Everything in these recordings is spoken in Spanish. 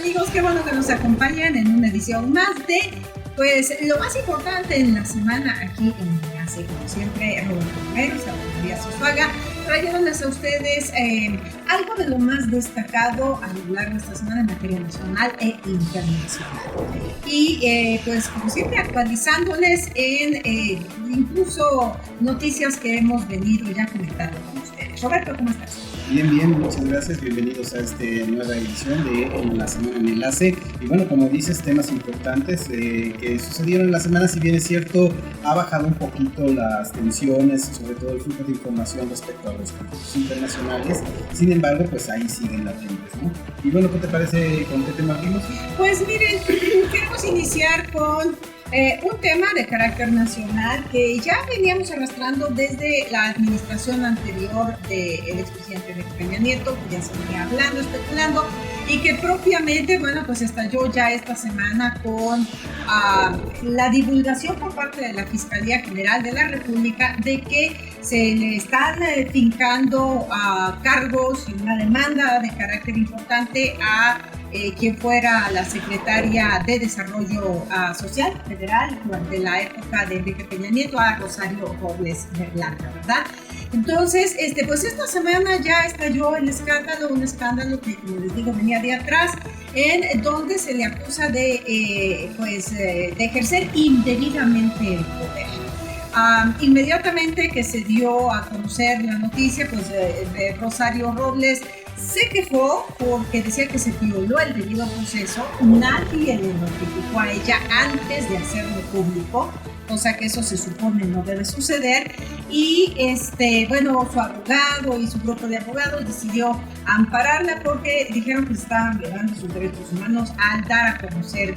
amigos? Qué bueno que nos acompañan en una edición más de, pues, lo más importante en la semana aquí en Enlace. Como siempre, Roberto Romero, Salvador Díaz Osuaga, trayéndoles a ustedes algo de lo más destacado a lo largo de esta semana en materia nacional e internacional. Y pues, como siempre, actualizándoles en incluso noticias que hemos venido ya comentando con ustedes. Roberto, ¿cómo estás? Bien, muchas gracias. Bienvenidos a esta nueva edición de La Semana en Enlace. Y bueno, como dices, temas importantes que sucedieron en la semana. Si bien es cierto, ha bajado un poquito las tensiones, sobre todo el flujo de información respecto a los conflictos internacionales. Sin embargo, pues ahí siguen latentes, ¿no? Y bueno, ¿qué te parece? ¿Con qué tema abrimos? Pues miren, queremos iniciar con un tema de carácter nacional que ya veníamos arrastrando desde la administración anterior del expresidente Enrique Peña Nieto, que ya se venía hablando, especulando, y que propiamente, bueno, pues estalló ya esta semana con la divulgación por parte de la Fiscalía General de la República de que se le están fincando cargos y una demanda de carácter importante a quien fuera la secretaria de Desarrollo Social Federal durante la época de Enrique Peña Nieto, a Rosario Robles Berlanga, ¿verdad? Entonces, pues esta semana ya estalló el escándalo, un escándalo que, como les digo, venía de atrás, en donde se le acusa de ejercer indebidamente el poder. Inmediatamente que se dio a conocer la noticia, pues de Rosario Robles se quejó porque decía que se violó el debido proceso. Nadie le notificó a ella antes de hacerlo público, cosa que eso se supone no debe suceder. Y bueno, su abogado y su grupo de abogados decidió ampararla porque dijeron que estaban violando sus derechos humanos al dar a conocer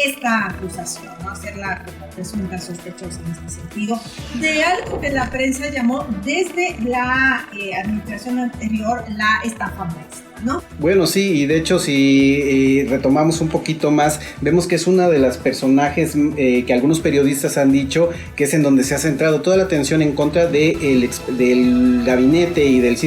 esta acusación, ¿no? Hacerla como presunta sospechosa en este sentido, de algo que la prensa llamó desde la administración anterior la estafa maestra, ¿no? Bueno, sí, y de hecho si retomamos un poquito más, vemos que es una de las personajes que algunos periodistas han dicho que es en donde se ha centrado toda la atención en contra del gabinete y del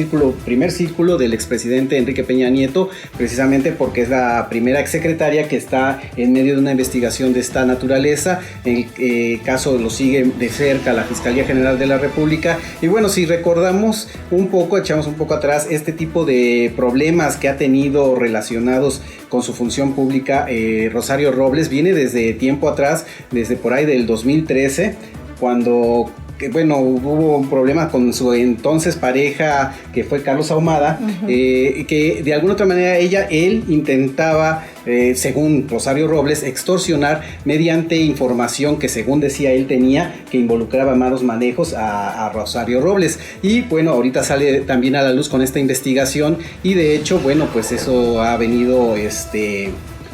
primer círculo del expresidente Enrique Peña Nieto, precisamente porque es la primera exsecretaria que está en medio de una investigación de esta naturaleza. En el caso lo sigue de cerca la Fiscalía General de la República. Y bueno, si recordamos un poco, echamos un poco atrás este tipo de problemas que ha tenido relacionados con su función pública, Rosario Robles viene desde tiempo atrás, desde por ahí del 2013, cuando hubo un problema con su entonces pareja, que fue Carlos Ahumada, que de alguna otra manera él intentaba, según Rosario Robles, extorsionar mediante información que, según decía él, tenía, que involucraba malos manejos a Rosario Robles. Y bueno, ahorita sale también a la luz con esta investigación, y de hecho, bueno, pues eso ha venido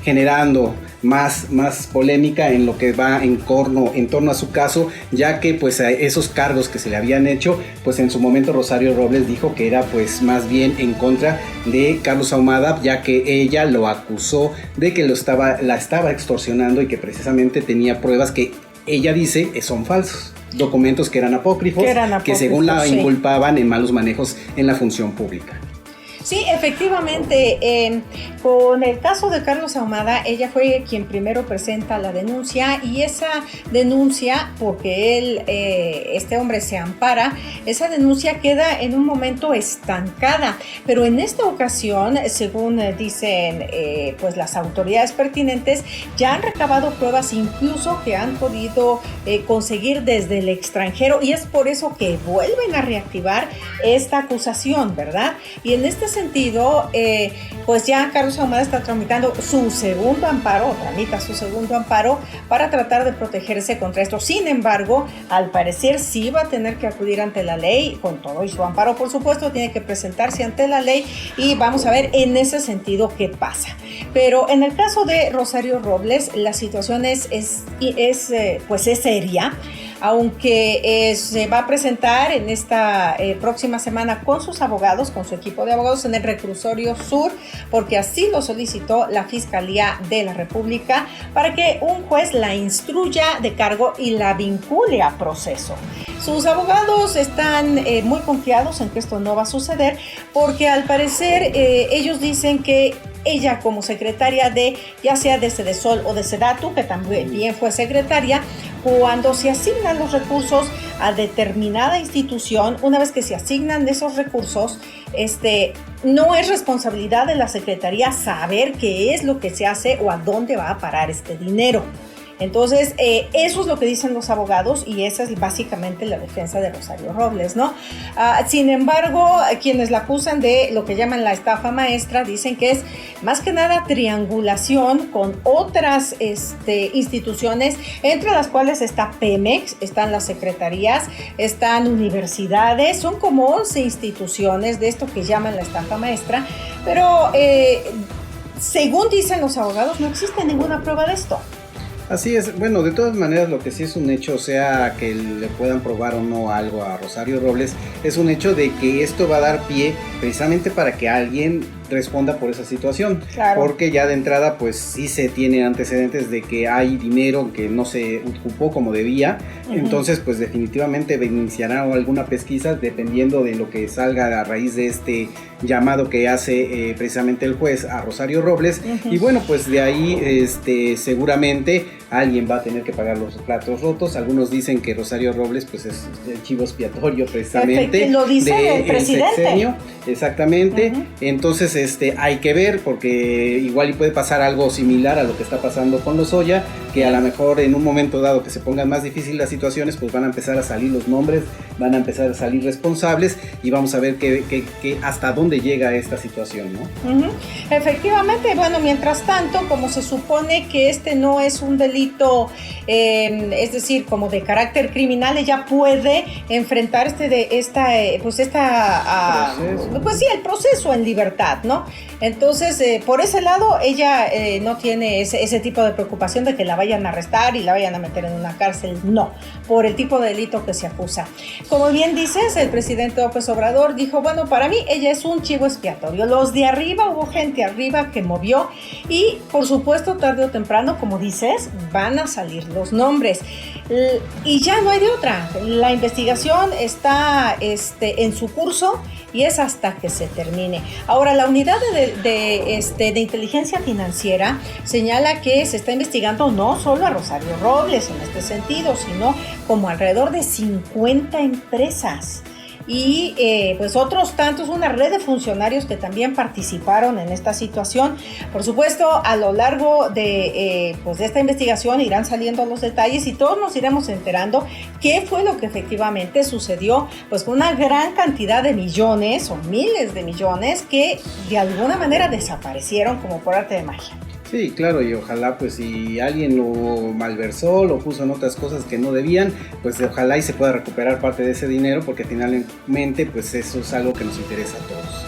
generando más polémica en lo que va en torno a su caso, ya que pues a esos cargos que se le habían hecho, pues en su momento Rosario Robles dijo que era pues más bien en contra de Carlos Ahumada, ya que ella lo acusó de que la estaba extorsionando y que precisamente tenía pruebas que ella dice son falsos, documentos que eran apócrifos, que según la inculpaban en malos manejos en la función pública. Sí, efectivamente, con el caso de Carlos Ahumada, ella fue quien primero presenta la denuncia, y esa denuncia, porque este hombre se ampara, esa denuncia queda en un momento estancada, pero en esta ocasión, según dicen pues las autoridades pertinentes, ya han recabado pruebas incluso que han podido conseguir desde el extranjero, y es por eso que vuelven a reactivar esta acusación, ¿verdad? Y en este sentido, pues ya Carlos Ahumada está tramita su segundo amparo para tratar de protegerse contra esto. Sin embargo, al parecer sí va a tener que acudir ante la ley, con todo y su amparo, por supuesto, tiene que presentarse ante la ley, y vamos a ver en ese sentido qué pasa. Pero en el caso de Rosario Robles, la situación es seria, aunque se va a presentar en esta próxima semana con sus abogados, con su equipo de abogados en el reclusorio sur, porque así lo solicitó la Fiscalía de la República, para que un juez la instruya de cargo y la vincule a proceso. Sus abogados están muy confiados en que esto no va a suceder, porque al parecer ellos dicen que ella como secretaria de, ya sea de Sedesol o de Sedatu, que también fue secretaria, cuando se asignan los recursos a determinada institución, una vez que se asignan esos recursos, no es responsabilidad de la secretaría saber qué es lo que se hace o a dónde va a parar este dinero. Entonces, eso es lo que dicen los abogados y esa es básicamente la defensa de Rosario Robles, ¿no? Sin embargo, quienes la acusan de lo que llaman la estafa maestra dicen que es más que nada triangulación con otras instituciones, entre las cuales está Pemex, están las secretarías, están universidades, son como 11 instituciones de esto que llaman la estafa maestra, pero según dicen los abogados, no existe ninguna prueba de esto. Así es, bueno, de todas maneras lo que sí es un hecho, o sea, que le puedan probar o no algo a Rosario Robles, es un hecho de que esto va a dar pie precisamente para que alguien responda por esa situación, claro. Porque ya de entrada pues sí se tiene antecedentes de que hay dinero que no se ocupó como debía, entonces pues definitivamente iniciará alguna pesquisa dependiendo de lo que salga a raíz de este llamado que hace precisamente el juez a Rosario Robles, y bueno, pues de ahí seguramente alguien va a tener que pagar los platos rotos. Algunos dicen que Rosario Robles pues es el chivo expiatorio precisamente, lo dice el presidente. Sexenio, exactamente. Entonces hay que ver, porque igual y puede pasar algo similar a lo que está pasando con Lozoya, que a lo mejor en un momento dado que se pongan más difíciles las situaciones, pues van a empezar a salir los nombres, van a empezar a salir responsables y vamos a ver hasta dónde llega esta situación, ¿no? Efectivamente, bueno, mientras tanto, como se supone que no es un delito, es decir, como de carácter criminal, ella puede enfrentar el proceso en libertad, ¿no? Entonces, por ese lado, ella no tiene ese tipo de preocupación de que la vayan a arrestar y la vayan a meter en una cárcel, no, por el tipo de delito que se acusa. Como bien dices, el presidente López Obrador dijo, bueno, para mí ella es un chivo expiatorio. Los de arriba, hubo gente arriba que movió y, por supuesto, tarde o temprano, como dices, van a salir los nombres. Y ya no hay de otra. La investigación está en su curso y es hasta que se termine. Ahora, la unidad de inteligencia financiera señala que se está investigando no solo a Rosario Robles en este sentido, sino como alrededor de 50 empresas. Y pues otros tantos, una red de funcionarios que también participaron en esta situación. Por supuesto, a lo largo de esta investigación irán saliendo los detalles y todos nos iremos enterando qué fue lo que efectivamente sucedió, pues con una gran cantidad de millones o miles de millones que de alguna manera desaparecieron como por arte de magia. Sí, claro, y ojalá pues si alguien lo malversó, lo puso en otras cosas que no debían, pues ojalá y se pueda recuperar parte de ese dinero, porque finalmente pues eso es algo que nos interesa a todos.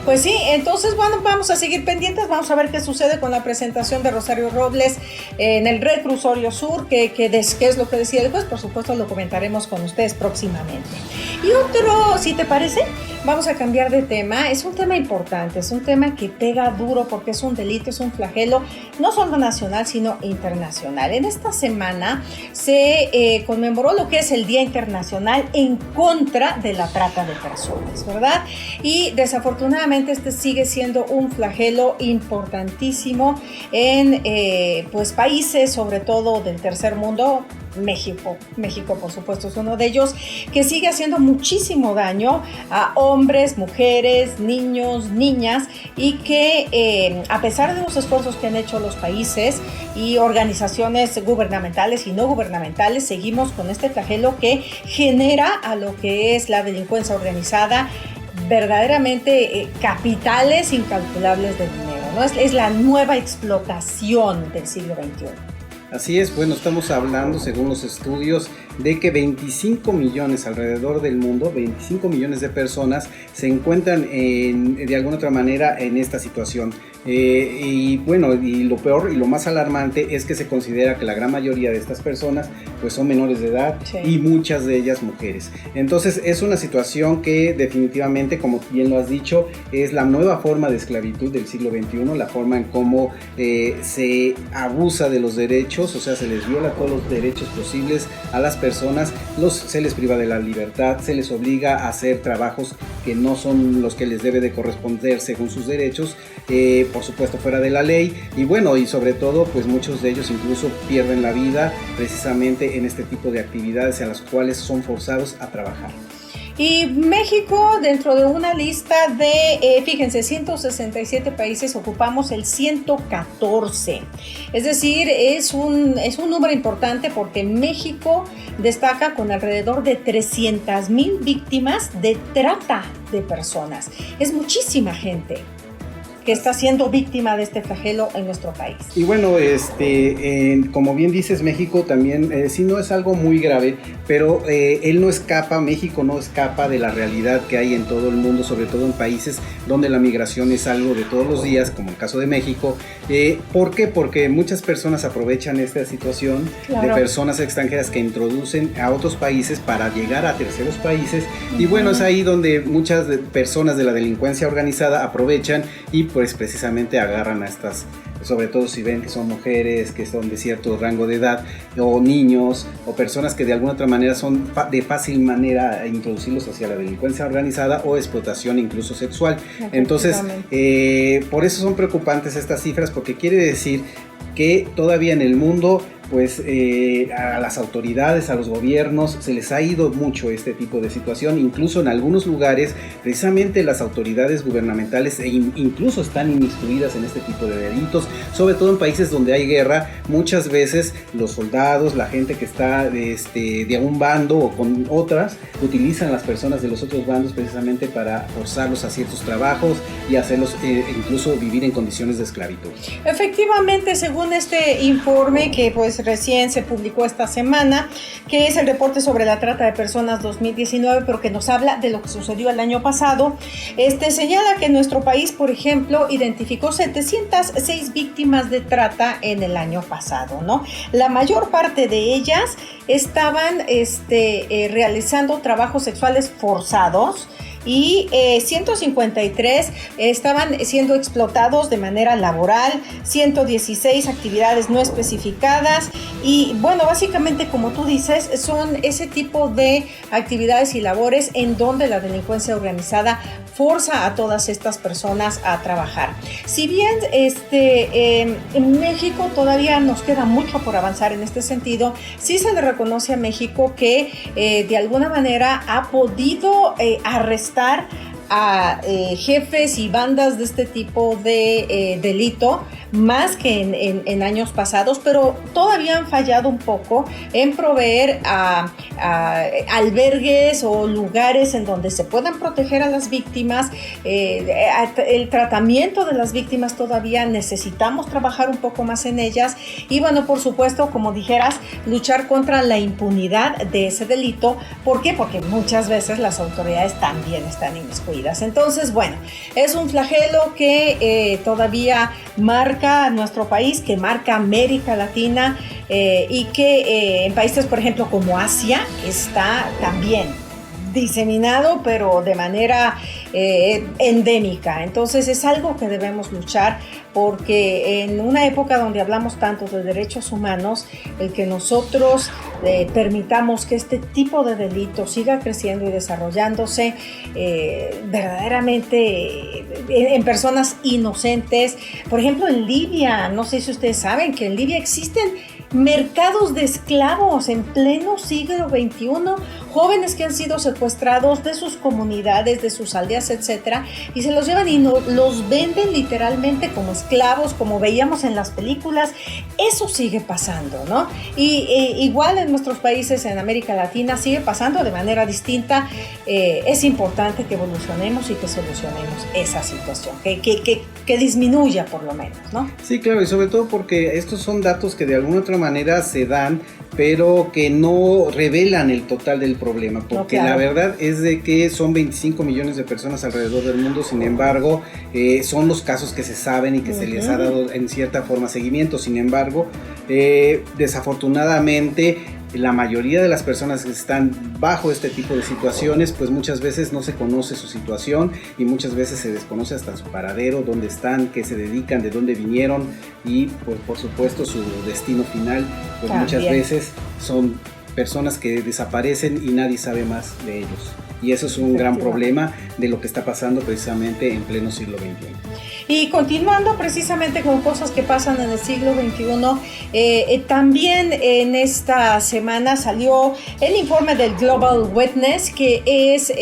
Pues sí, entonces bueno, vamos a seguir pendientes, vamos a ver qué sucede con la presentación de Rosario Robles en el reclusorio sur, qué es lo que decía el juez. Por supuesto lo comentaremos con ustedes próximamente. Y otro, si te parece, vamos a cambiar de tema. Es un tema importante, es un tema que pega duro porque es un delito, es un flagelo, no solo nacional, sino internacional. En esta semana se conmemoró lo que es el Día Internacional en contra de la trata de personas, ¿verdad? Y desafortunadamente este sigue siendo un flagelo importantísimo en países, sobre todo del tercer mundo. México, por supuesto, es uno de ellos, que sigue haciendo muchísimo daño a hombres, mujeres, niños, niñas, y que a pesar de los esfuerzos que han hecho los países y organizaciones gubernamentales y no gubernamentales, seguimos con este flagelo que genera a lo que es la delincuencia organizada verdaderamente capitales incalculables de dinero, ¿no? Es la nueva explotación del siglo XXI. Así es, bueno, estamos hablando, según los estudios, de que 25 millones alrededor del mundo, 25 millones de personas se encuentran de alguna otra manera en esta situación. Y bueno, y lo peor y lo más alarmante es que se considera que la gran mayoría de estas personas pues son menores de edad, sí, y muchas de ellas mujeres. Entonces es una situación que definitivamente, como bien lo has dicho, es la nueva forma de esclavitud del siglo XXI, la forma en cómo se abusa de los derechos derechos, o sea, se les viola todos los derechos posibles a las personas, se les priva de la libertad, se les obliga a hacer trabajos que no son los que les debe de corresponder según sus derechos, por supuesto fuera de la ley, y bueno, y sobre todo, pues muchos de ellos incluso pierden la vida precisamente en este tipo de actividades a las cuales son forzados a trabajar. Y México, dentro de una lista de, fíjense, 167 países, ocupamos el 114. Es decir, es un número importante porque México destaca con alrededor de 300,000 víctimas de trata de personas. Es muchísima gente que está siendo víctima de este flagelo en nuestro país. Y bueno, como bien dices, México también, sí no es algo muy grave, pero México no escapa de la realidad que hay en todo el mundo, sobre todo en países donde la migración es algo de todos los días, como el caso de México. ¿Por qué? Porque muchas personas aprovechan esta situación, claro, de personas extranjeras que introducen a otros países para llegar a terceros países. Y bueno, es ahí donde muchas personas de la delincuencia organizada aprovechan y pues precisamente agarran a estas, sobre todo si ven que son mujeres, que son de cierto rango de edad, o niños, o personas que de alguna otra manera son de fácil manera introducirlos hacia la delincuencia organizada o explotación incluso sexual. Entonces, por eso son preocupantes estas cifras, porque quiere decir que todavía en el mundo, pues a las autoridades, a los gobiernos, se les ha ido mucho este tipo de situación. Incluso en algunos lugares, precisamente las autoridades gubernamentales incluso están inmiscuidas en este tipo de delitos, sobre todo en países donde hay guerra. Muchas veces los soldados, la gente que está de un bando o con otras, utilizan a las personas de los otros bandos precisamente para forzarlos a ciertos trabajos y hacerlos incluso vivir en condiciones de esclavitud. Efectivamente, según este informe que pues recién se publicó esta semana, que es el reporte sobre la trata de personas 2019, pero que nos habla de lo que sucedió el año pasado, señala que nuestro país, por ejemplo, identificó 706 víctimas de trata en el año pasado, ¿no? La mayor parte de ellas estaban realizando trabajos sexuales forzados, y 153 estaban siendo explotados de manera laboral, 116 actividades no especificadas, y bueno, básicamente, como tú dices, son ese tipo de actividades y labores en donde la delincuencia organizada forza a todas estas personas a trabajar. Si bien en México todavía nos queda mucho por avanzar en este sentido, sí se le reconoce a México que de alguna manera ha podido arrestar a jefes y bandas de este tipo de delito, más que en años pasados, pero todavía han fallado un poco en proveer a albergues o lugares en donde se puedan proteger a las víctimas. El tratamiento de las víctimas todavía necesitamos trabajar un poco más en ellas, y bueno, por supuesto, como dijeras, luchar contra la impunidad de ese delito. ¿Por qué? Porque muchas veces las autoridades también están inmiscuidas. Entonces, bueno, es un flagelo que todavía marca a nuestro país, que marca América Latina, y que en países, por ejemplo, como Asia, está también diseminado, pero de manera endémica. Entonces es algo que debemos luchar, porque en una época donde hablamos tanto de derechos humanos, el que nosotros permitamos que este tipo de delito siga creciendo y desarrollándose verdaderamente en personas inocentes. Por ejemplo, en Libia, no sé si ustedes saben que en Libia existen mercados de esclavos en pleno siglo XXI, jóvenes que han sido secuestrados de sus comunidades, de sus aldeas, etcétera, y se los llevan y los venden literalmente como esclavos, como veíamos en las películas. Eso sigue pasando, ¿no? Y igual en nuestros países, en América Latina, sigue pasando de manera distinta. Es importante que evolucionemos y que solucionemos esa situación, que disminuya por lo menos, ¿no? Sí, claro, y sobre todo porque estos son datos que de alguna otra manera se dan, pero que no revelan el total del problema, porque no, claro, la verdad es de que son 25 millones de personas alrededor del mundo. Sin embargo, son los casos que se saben y que se les ha dado en cierta forma seguimiento. Sin embargo, desafortunadamente, la mayoría de las personas que están bajo este tipo de situaciones, pues muchas veces no se conoce su situación y muchas veces se desconoce hasta su paradero, dónde están, qué se dedican, de dónde vinieron y pues por supuesto su destino final, pues muchas veces son personas que desaparecen y nadie sabe más de ellos. Y eso es un gran problema de lo que está pasando precisamente en pleno siglo XXI. Y continuando precisamente con cosas que pasan en el siglo XXI, también en esta semana salió el informe del Global Witness, que es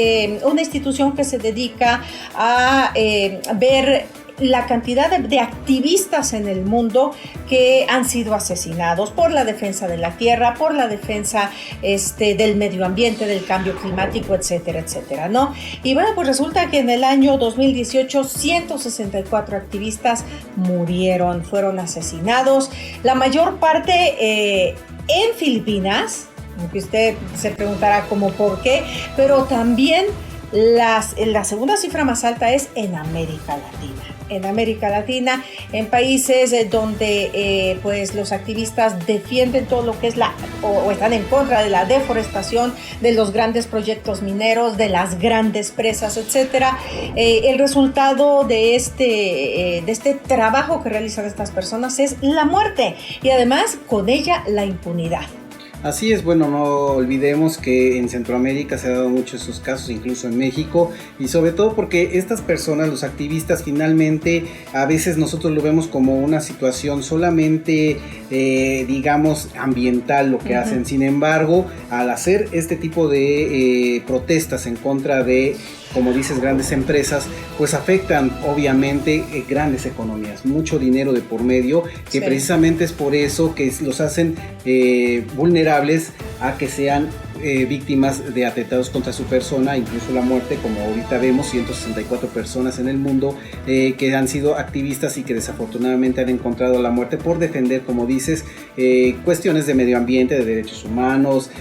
una institución que se dedica a ver la cantidad de activistas en el mundo que han sido asesinados por la defensa de la tierra, por la defensa del medio ambiente, del cambio climático, etcétera, etcétera, ¿no? Y bueno, pues resulta que en el año 2018 164 activistas murieron, fueron asesinados, la mayor parte en Filipinas, aunque usted se preguntará como por qué, pero también la segunda cifra más alta es en América Latina. En América Latina, en países donde pues los activistas defienden todo lo que es o están en contra de la deforestación, de los grandes proyectos mineros, de las grandes presas, etcétera. El resultado de este trabajo que realizan estas personas es la muerte y además con ella la impunidad. Así es, bueno, no olvidemos que en Centroamérica se ha dado mucho esos casos, incluso en México, y sobre todo porque estas personas, los activistas, finalmente a veces nosotros lo vemos como una situación solamente, digamos, ambiental lo que hacen. Sin embargo, al hacer este tipo de protestas en contra de, como dices, grandes empresas, pues afectan obviamente grandes economías, mucho dinero de por medio, que precisamente es por eso que los hacen vulnerables a que sean víctimas de atentados contra su persona, incluso la muerte, como ahorita vemos, 164 personas en el mundo que han sido activistas y que desafortunadamente han encontrado la muerte por defender, como dices, cuestiones de medio ambiente, de derechos humanos,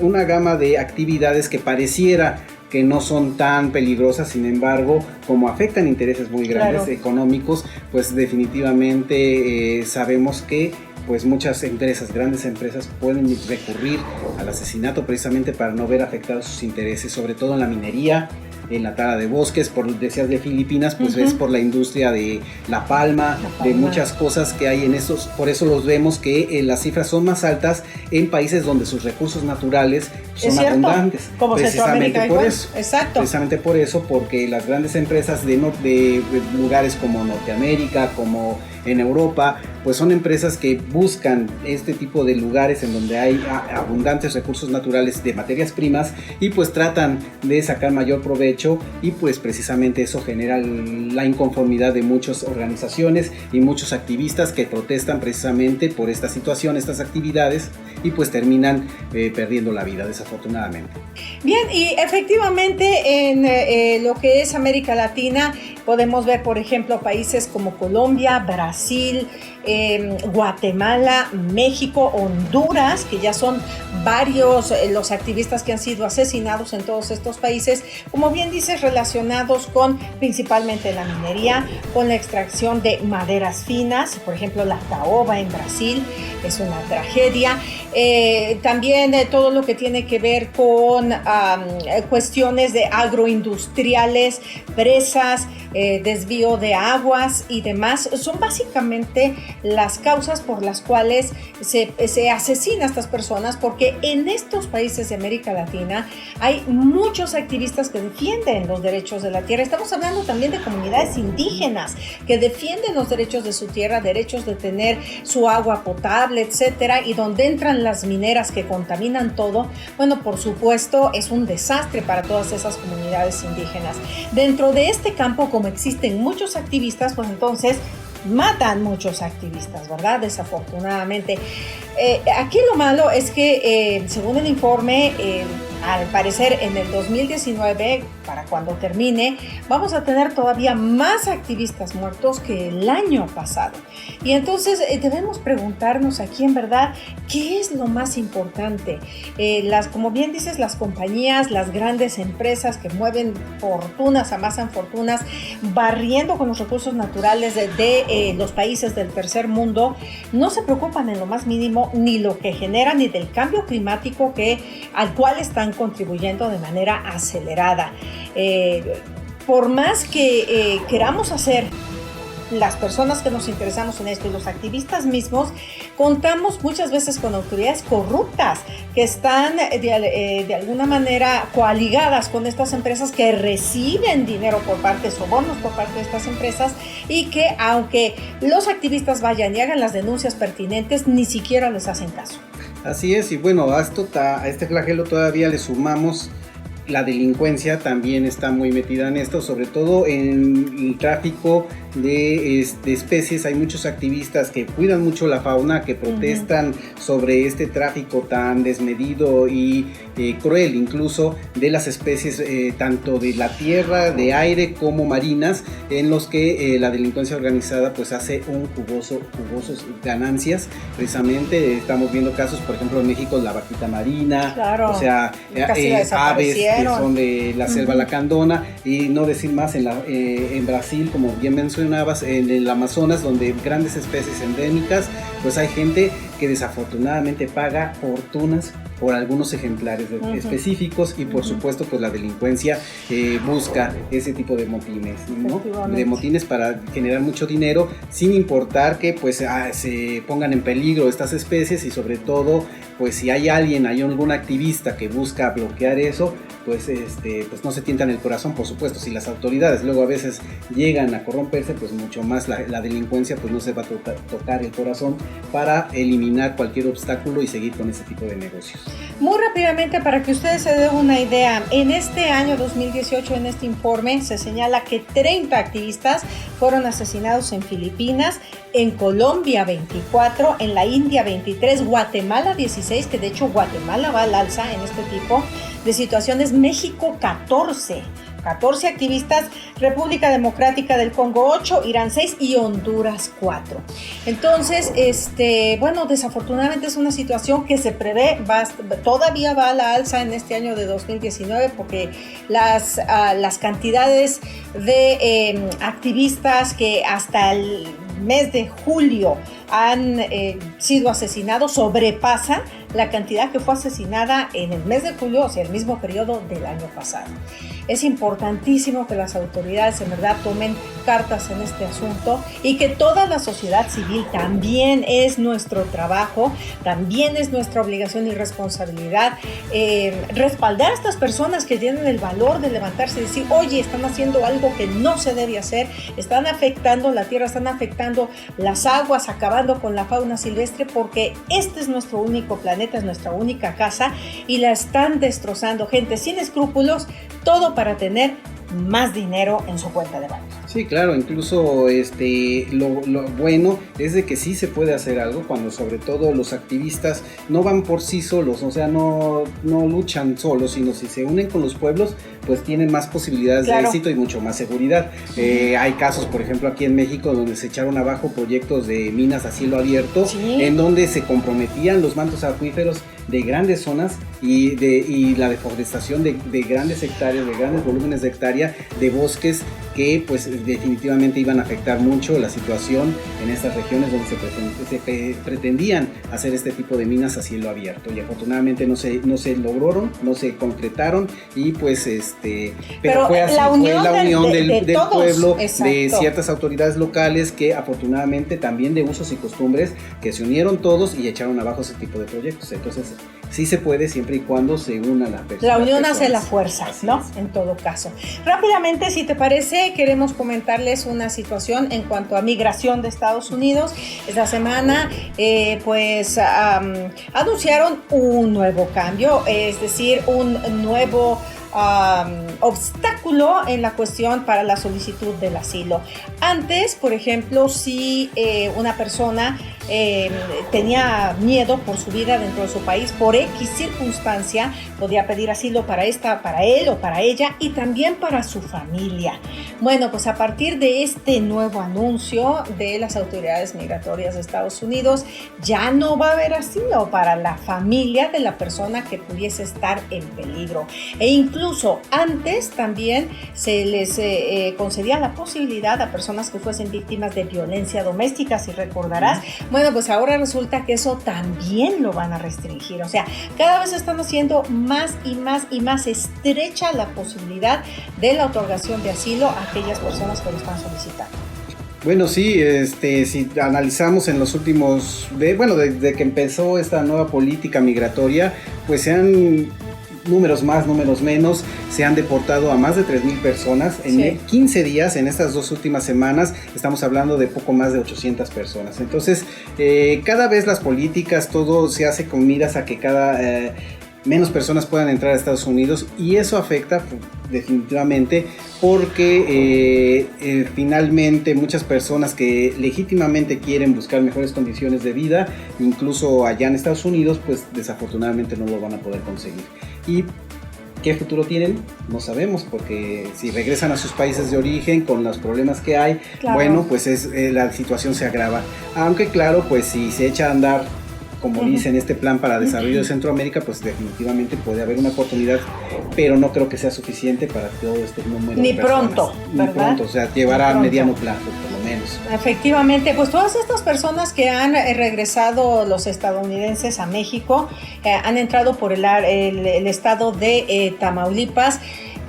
una gama de actividades que pareciera que no son tan peligrosas, sin embargo, como afectan intereses muy grandes económicos, pues definitivamente sabemos que pues muchas empresas, grandes empresas, pueden recurrir al asesinato precisamente para no ver afectados sus intereses, sobre todo en la minería, en la tala de bosques, decías de Filipinas, pues es por la industria de la palma, de muchas cosas que hay en estos, por eso los vemos que las cifras son más altas en países donde sus recursos naturales son abundantes, como precisamente por eso. Exacto. Precisamente por eso, porque las grandes empresas de lugares como Norteamérica, como en Europa, pues son empresas que buscan este tipo de lugares en donde hay abundantes recursos naturales de materias primas y pues tratan de sacar mayor provecho, y pues precisamente eso genera la inconformidad de muchas organizaciones y muchos activistas que protestan precisamente por esta situación, estas actividades, y pues terminan perdiendo la vida, desafortunadamente. Bien, y efectivamente en lo que es América Latina podemos ver, por ejemplo, países como Colombia, Brasil, Guatemala, México, Honduras, que ya son varios los activistas que han sido asesinados en todos estos países, como bien dices, relacionados con principalmente la minería, con la extracción de maderas finas, por ejemplo la caoba en Brasil es una tragedia, también todo lo que tiene que ver con cuestiones de agroindustriales, presas, desvío de aguas y demás, son básicamente las causas por las cuales se asesina a estas personas, porque en estos países de América Latina hay muchos activistas que defienden los derechos de la tierra. Estamos hablando también de comunidades indígenas que defienden los derechos de su tierra, derechos de tener su agua potable, etcétera, y donde entran las mineras que contaminan todo, bueno, por supuesto es un desastre para todas esas comunidades indígenas. Dentro de este campo, como existen muchos activistas, pues entonces matan muchos activistas, ¿verdad? Desafortunadamente. Aquí lo malo es que, según el informe, al parecer en el 2019, para cuando termine, vamos a tener todavía más activistas muertos que el año pasado. Y entonces debemos preguntarnos aquí en verdad, ¿qué es lo más importante? Como bien dices, las compañías, las grandes empresas que mueven fortunas, amasan fortunas, barriendo con los recursos naturales de los países del tercer mundo, no se preocupan en lo más mínimo ni lo que generan ni del cambio climático al cual están contribuyendo de manera acelerada. Por más que queramos hacer las personas que nos interesamos en esto y los activistas mismos, contamos muchas veces con autoridades corruptas que están de alguna manera coaligadas con estas empresas, que reciben dinero por parte, sobornos por parte de estas empresas, y que aunque los activistas vayan y hagan las denuncias pertinentes, ni siquiera les hacen caso. Así es, y bueno, a este flagelo todavía le sumamos la delincuencia, también está muy metida en esto, sobre todo en el tráfico de especies. Hay muchos activistas que cuidan mucho la fauna, que protestan sobre este tráfico tan desmedido y cruel incluso de las especies, tanto de la tierra, de aire como marinas, en los que la delincuencia organizada pues hace jugosas ganancias. Precisamente estamos viendo casos, por ejemplo en México, la vaquita marina, claro, o sea, aves que son de la selva lacandona, y no decir más en Brasil, como bien mencionabas, en el Amazonas, donde grandes especies endémicas, pues hay gente que desafortunadamente paga fortunas por algunos ejemplares específicos, y por supuesto pues la delincuencia busca ese tipo de motines, ¿no? De motines para generar mucho dinero, sin importar que pues se pongan en peligro estas especies, y sobre todo pues si hay algún activista que busca bloquear eso, pues no se tientan el corazón. Por supuesto, si las autoridades luego a veces llegan a corromperse, pues mucho más la delincuencia pues no se va a tocar el corazón para eliminar cualquier obstáculo y seguir con ese tipo de negocios. Muy rápidamente, para que ustedes se den una idea, en este año 2018, en este informe, se señala que 30 activistas fueron asesinados en Filipinas, en Colombia 24, en la India 23, Guatemala 16, que de hecho Guatemala va al alza en este tipo de situaciones, México 14 activistas, República Democrática del Congo 8, Irán 6 y Honduras 4. Entonces, bueno, desafortunadamente es una situación que se prevé, todavía va a la alza en este año de 2019, porque las cantidades de activistas que hasta el mes de julio han sido asesinados sobrepasa la cantidad que fue asesinada en el mes de julio, o sea, el mismo periodo del año pasado. Es importantísimo que las autoridades en verdad tomen cartas en este asunto, y que toda la sociedad civil, también es nuestro trabajo, también es nuestra obligación y responsabilidad respaldar a estas personas que tienen el valor de levantarse y decir, oye, están haciendo algo que no se debe hacer, están afectando la tierra, están afectando las aguas, acabando con la fauna silvestre, porque este es nuestro único planeta, es nuestra única casa, y la están destrozando gente sin escrúpulos, todo para tener más dinero en su cuenta de banco. Sí, claro, incluso lo bueno es de que sí se puede hacer algo cuando sobre todo los activistas no van por sí solos, o sea, no luchan solos, sino si se unen con los pueblos, pues tienen más posibilidades de éxito y mucho más seguridad. Hay casos, por ejemplo, aquí en México, donde se echaron abajo proyectos de minas a cielo abierto, en donde se comprometían los mantos acuíferos de grandes zonas y la deforestación de grandes hectáreas, de grandes volúmenes de hectárea, de bosques que pues definitivamente iban a afectar mucho la situación en estas regiones donde se pretendían hacer este tipo de minas a cielo abierto, y afortunadamente no se lograron, no se concretaron, y pues pero fue así, la unión del pueblo, de ciertas autoridades locales, que afortunadamente también de usos y costumbres, que se unieron todos y echaron abajo ese tipo de proyectos. Entonces sí se puede, siempre y cuando se una la persona. La unión hace la fuerza, ¿no? En todo caso. Rápidamente, si te parece, queremos comentarles una situación en cuanto a migración de Estados Unidos. Esta semana, anunciaron un nuevo cambio, es decir, un nuevo obstáculo en la cuestión para la solicitud del asilo. Antes, por ejemplo, si una persona tenía miedo por su vida dentro de su país, por X circunstancia, podía pedir asilo para él o para ella y también para su familia. Bueno, pues a partir de este nuevo anuncio de las autoridades migratorias de Estados Unidos, ya no va a haber asilo para la familia de la persona que pudiese estar en peligro. E incluso antes también se les concedía la posibilidad a personas que fuesen víctimas de violencia doméstica, si recordarás. Bueno, pues ahora resulta que eso también lo van a restringir. O sea, cada vez están haciendo más y más estrecha la posibilidad de la otorgación de asilo a aquellas personas que lo están solicitando. Bueno, sí, si analizamos en los últimos, desde que empezó esta nueva política migratoria, pues se han, números más, números menos, se han deportado a más de 3,000 personas en 15 días, en estas 2 últimas semanas, estamos hablando de poco más de 800 personas. Entonces, cada vez las políticas, todo se hace con miras a que menos personas puedan entrar a Estados Unidos, y eso afecta definitivamente porque finalmente muchas personas que legítimamente quieren buscar mejores condiciones de vida, incluso allá en Estados Unidos, pues desafortunadamente no lo van a poder conseguir. ¿Y qué futuro tienen? No sabemos, porque si regresan a sus países de origen con los problemas que hay, claro, bueno, pues la situación se agrava. Aunque claro, pues si se echa a andar, como dicen, este plan para desarrollo de Centroamérica, pues definitivamente puede haber una oportunidad, pero no creo que sea suficiente para todo este número de personas. Ni pronto, o sea, llevará a mediano plazo, por lo menos. Efectivamente, pues todas estas personas que han regresado, los estadounidenses, a México, han entrado por el estado de Tamaulipas,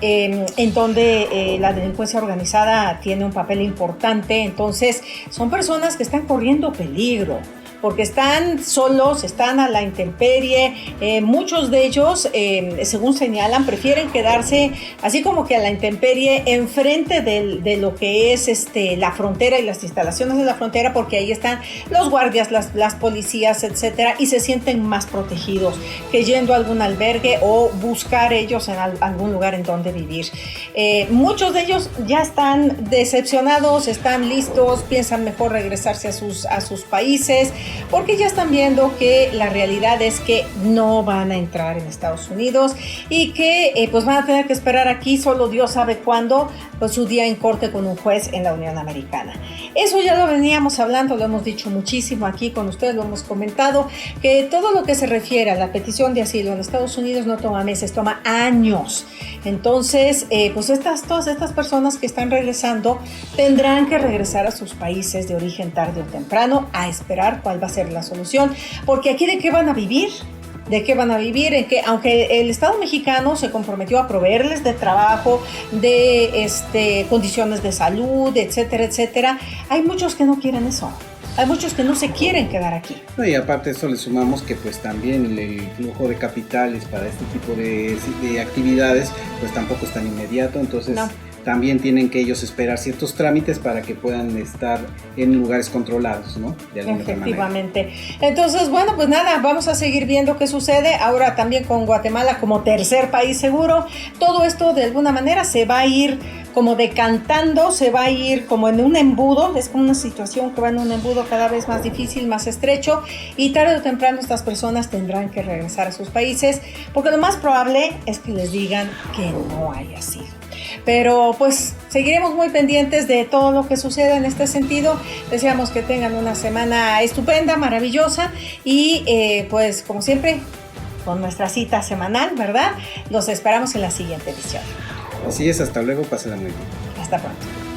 en donde la delincuencia organizada tiene un papel importante. Entonces son personas que están corriendo peligro, porque están solos, están a la intemperie. Muchos de ellos, según señalan, prefieren quedarse así como que a la intemperie enfrente de lo que es la frontera y las instalaciones de la frontera, porque ahí están los guardias, las policías, etcétera, y se sienten más protegidos que yendo a algún albergue o buscar ellos en algún lugar en donde vivir. Muchos de ellos ya están decepcionados, están listos, piensan mejor regresarse a sus países, porque ya están viendo que la realidad es que no van a entrar en Estados Unidos y que pues van a tener que esperar aquí, solo Dios sabe cuándo, pues su día en corte con un juez en la Unión Americana. Eso ya lo veníamos hablando, lo hemos dicho muchísimo aquí con ustedes, lo hemos comentado, que todo lo que se refiere a la petición de asilo en Estados Unidos no toma meses, toma años. Entonces, pues todas estas personas que están regresando tendrán que regresar a sus países de origen tarde o temprano a esperar cuál va a ser la solución, porque aquí ¿de qué van a vivir? ¿De qué van a vivir? En que, aunque el Estado mexicano se comprometió a proveerles de trabajo, de condiciones de salud, etcétera, etcétera, hay muchos que no quieren eso. Hay muchos que no se quieren quedar aquí. No, y aparte de eso le sumamos que pues también el flujo de capitales para este tipo de actividades pues tampoco es tan inmediato, entonces no. También tienen que ellos esperar ciertos trámites para que puedan estar en lugares controlados, ¿no? De alguna Efectivamente. Manera. Entonces, bueno, pues nada, vamos a seguir viendo qué sucede. Ahora también con Guatemala como tercer país seguro. Todo esto de alguna manera se va a ir como decantando, se va a ir como en un embudo. Es como una situación que va en un embudo cada vez más difícil, más estrecho. Y tarde o temprano estas personas tendrán que regresar a sus países, porque lo más probable es que les digan que no haya sido. Pero pues seguiremos muy pendientes de todo lo que suceda en este sentido. Deseamos que tengan una semana estupenda, maravillosa y pues como siempre con nuestra cita semanal, ¿verdad? Los esperamos en la siguiente edición. Así es, hasta luego, pásenla muy bien. Hasta pronto.